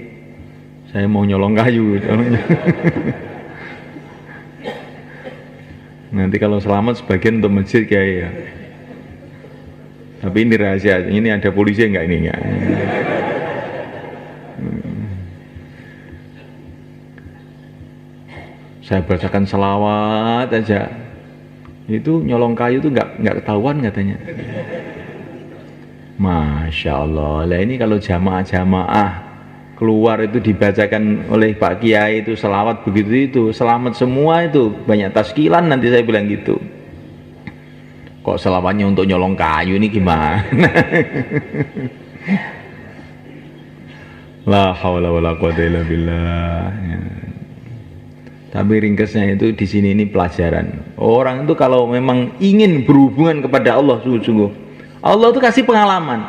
A: saya mau nyolong kayu. Nanti kalau selamat sebagian untuk masjid Kiai ya. Tapi ini rahasia, ini ada polisi enggak ini enggak? Saya bacakan selawat aja. Itu nyolong kayu itu nggak ketahuan katanya. Masya Allah. Lah ini kalau jamaah keluar itu dibacakan oleh Pak Kiai itu selawat begitu itu selamat semua, itu banyak taskilan nanti saya bilang gitu. Kok selawatnya untuk nyolong kayu ini gimana? La haula wala quwwata illa billah. Tapi ringkasnya itu di sini ini pelajaran. Orang itu kalau memang ingin berhubungan kepada Allah sungguh-sungguh, Allah itu kasih pengalaman.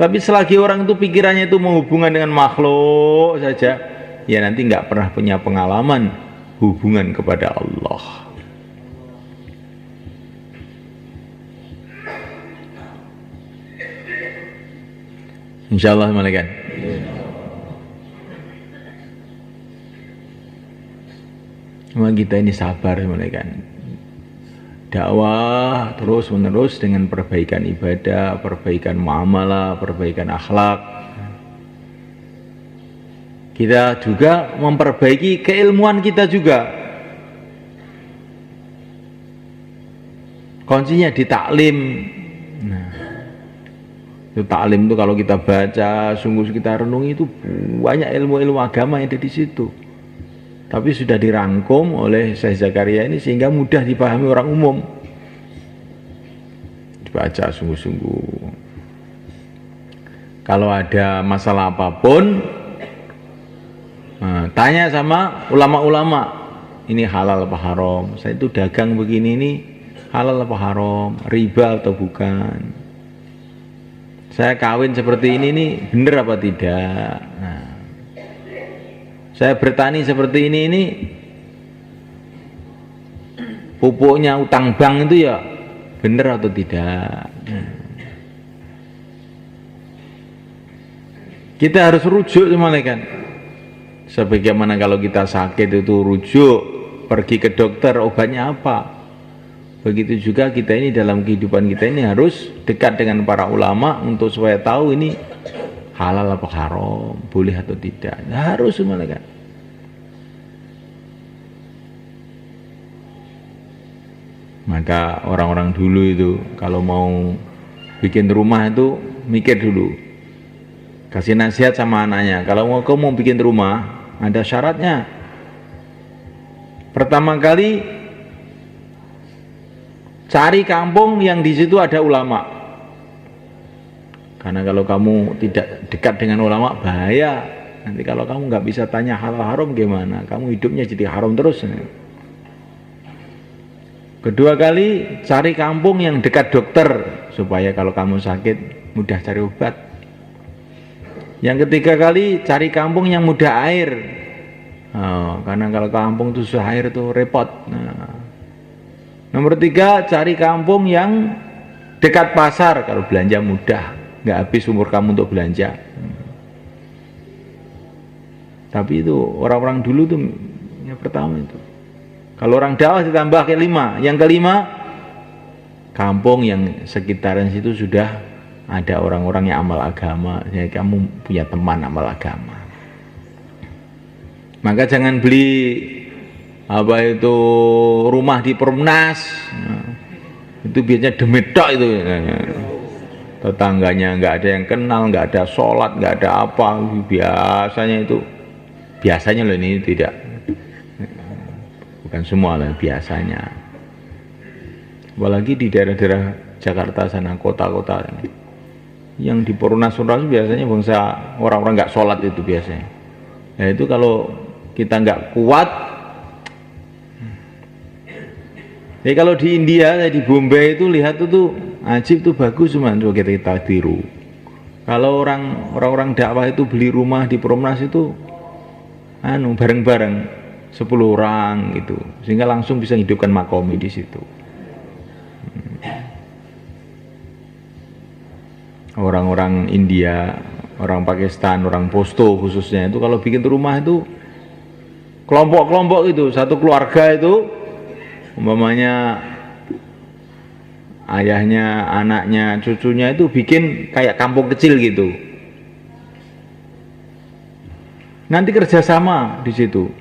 A: Tapi selagi orang itu pikirannya itu menghubungkan dengan makhluk saja, ya nanti nggak pernah punya pengalaman hubungan kepada Allah. Insyaallah malaikat. Cuma kita ini sabar malaikat. Dakwah terus menerus dengan perbaikan ibadah, perbaikan muamalah, perbaikan akhlak. Kita juga memperbaiki keilmuan kita juga. Kuncinya di taklim. Nah, itu taklim itu kalau kita baca, sungguh kita renungi itu banyak ilmu-ilmu agama yang ada di situ. Tapi sudah dirangkum oleh Syekh Zakaria ini sehingga mudah dipahami orang umum. Dibaca sungguh-sungguh. Kalau ada masalah apapun, tanya sama ulama-ulama. Ini halal apa haram? Saya itu dagang begini ini halal apa haram? Riba atau bukan? Saya kawin seperti ini benar apa tidak? Nah, saya bertani seperti ini pupuknya utang bank itu ya benar atau tidak? Kita harus rujuk kan. Sebagaimana kalau kita sakit itu rujuk, pergi ke dokter, obatnya apa? Begitu juga kita ini dalam kehidupan kita ini harus dekat dengan para ulama untuk supaya tahu ini halal apa haram, boleh atau tidak. Harus kan. Maka orang-orang dulu itu kalau mau bikin rumah itu mikir dulu, kasih nasihat sama anaknya, kalau kamu mau bikin rumah ada syaratnya. Pertama kali cari kampung yang di situ ada ulama, karena kalau kamu tidak dekat dengan ulama bahaya. Nanti kalau kamu nggak bisa tanya halal haram gimana, kamu hidupnya jadi haram terus. Kedua kali cari kampung yang dekat dokter supaya kalau kamu sakit mudah cari obat. Yang ketiga kali cari kampung yang mudah air, karena kalau kampung itu susah air itu repot. Nomor tiga cari kampung yang dekat pasar, kalau belanja mudah, nggak habis umur kamu untuk belanja. Tapi itu orang-orang dulu tuh yang pertama itu. Kalau orang dakwah ditambah kelima. Yang kelima, kampung yang sekitaran situ sudah ada orang-orang yang amal agama. Jadi kamu punya teman amal agama. Maka jangan beli apa itu rumah di Perumnas. Itu biasanya demetok itu. Tetangganya nggak ada yang kenal, nggak ada sholat, nggak ada apa. Biasanya loh ini tidak. Bukan semua lah, biasanya. Apalagi di daerah-daerah Jakarta sana, kota-kota yang di Perumnas biasanya bangsa orang-orang nggak sholat itu biasanya. Ya itu kalau kita nggak kuat. Ya kalau di India, di Bombay itu lihat itu ajib itu bagus, cuma kita tiru. Kalau orang-orang dakwah itu beli rumah di Perumnas itu bareng-bareng 10 orang gitu, sehingga langsung bisa hidupkan makomi di situ. Orang-orang India, orang Pakistan, orang Posto khususnya itu kalau bikin rumah itu kelompok-kelompok itu, satu keluarga itu umpamanya ayahnya, anaknya, cucunya itu bikin kayak kampung kecil gitu. Nanti kerjasama di situ.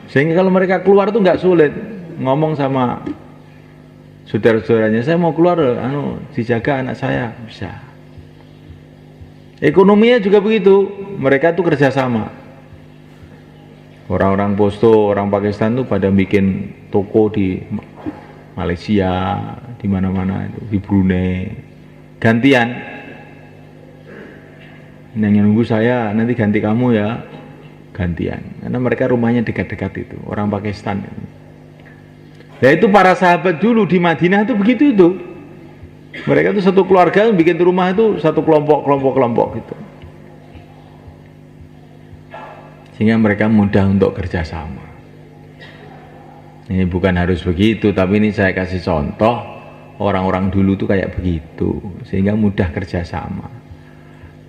A: Sehingga kalau mereka keluar tuh nggak sulit ngomong sama saudara-saudaranya, saya mau keluar, dijaga anak saya, bisa. Ekonominya juga begitu, mereka tuh kerjasama. Orang-orang Posto, orang Pakistan tuh pada bikin toko di Malaysia, di mana-mana itu, di Brunei, gantian. Yang nunggu saya nanti ganti kamu ya. Gantian, karena mereka rumahnya dekat-dekat itu, orang Pakistan. Ya itu para sahabat dulu di Madinah itu begitu itu. Mereka itu satu keluarga bikin rumah itu satu kelompok gitu. Sehingga mereka mudah untuk kerjasama. Ini bukan harus begitu, tapi ini saya kasih contoh orang-orang dulu tuh kayak begitu, sehingga mudah kerjasama.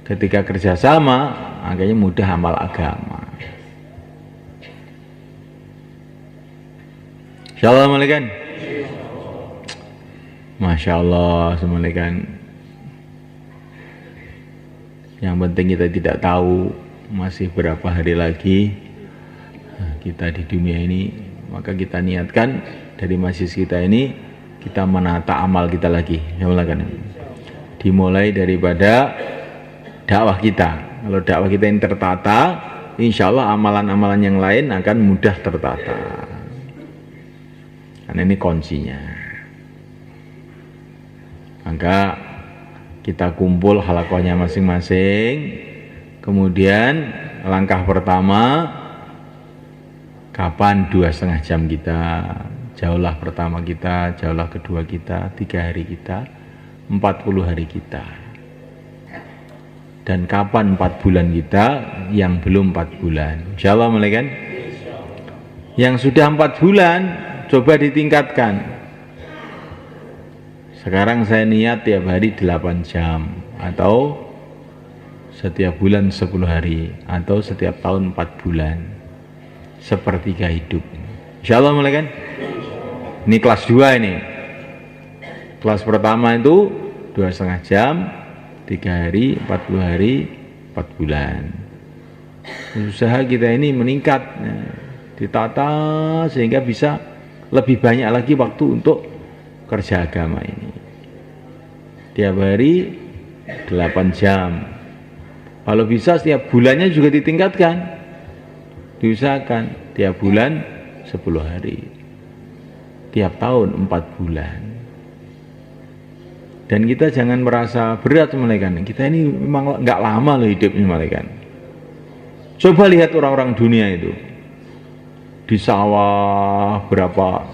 A: Ketika kerjasama, akhirnya mudah amal agama. Assalamualaikum. Masya Allah, assalamualaikum. Yang penting kita tidak tahu masih berapa hari lagi kita di dunia ini, maka kita niatkan dari majlis kita ini kita menata amal kita lagi. Dimulai daripada dakwah kita. Kalau dakwah kita ini tertata, insya Allah amalan-amalan yang lain akan mudah tertata. Karena ini kuncinya. Maka kita kumpul halakohnya masing-masing. Kemudian langkah pertama, kapan 2,5 jam kita, jauhlah pertama kita, jauhlah kedua kita, 3 hari kita, 40 hari kita. Dan kapan 4 bulan kita, yang belum 4 bulan. Insya Allah mulai kan? Yang sudah 4 bulan, coba ditingkatkan. Sekarang saya niat tiap hari 8 jam, atau setiap bulan 10 hari, atau setiap tahun 4 bulan, sepertiga hidup. Insya Allah mulai kan? Ini kelas 2 ini. Kelas pertama itu 2,5 jam, 3 hari, 40 hari, 4 bulan. Usaha kita ini meningkat, ditata sehingga bisa lebih banyak lagi waktu untuk kerja agama ini. Tiap hari 8 jam. Kalau bisa setiap bulannya juga ditingkatkan. Diusahakan tiap bulan 10 hari. Tiap tahun 4 bulan. Dan kita jangan merasa berat malaikat. Kita ini memang nggak lama loh hidupnya malaikat. Coba lihat orang-orang dunia itu. Di sawah berapa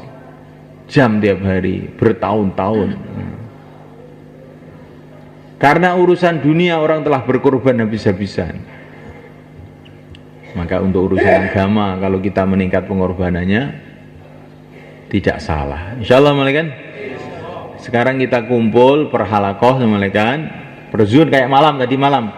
A: jam tiap hari, bertahun-tahun. Karena urusan dunia orang telah berkorban habis-habisan. Maka untuk urusan agama, kalau kita meningkat pengorbanannya, tidak salah. Insya Allah malaikat. Sekarang kita kumpul perhalakoh malaikat. Berzuhur kayak malam tadi malam.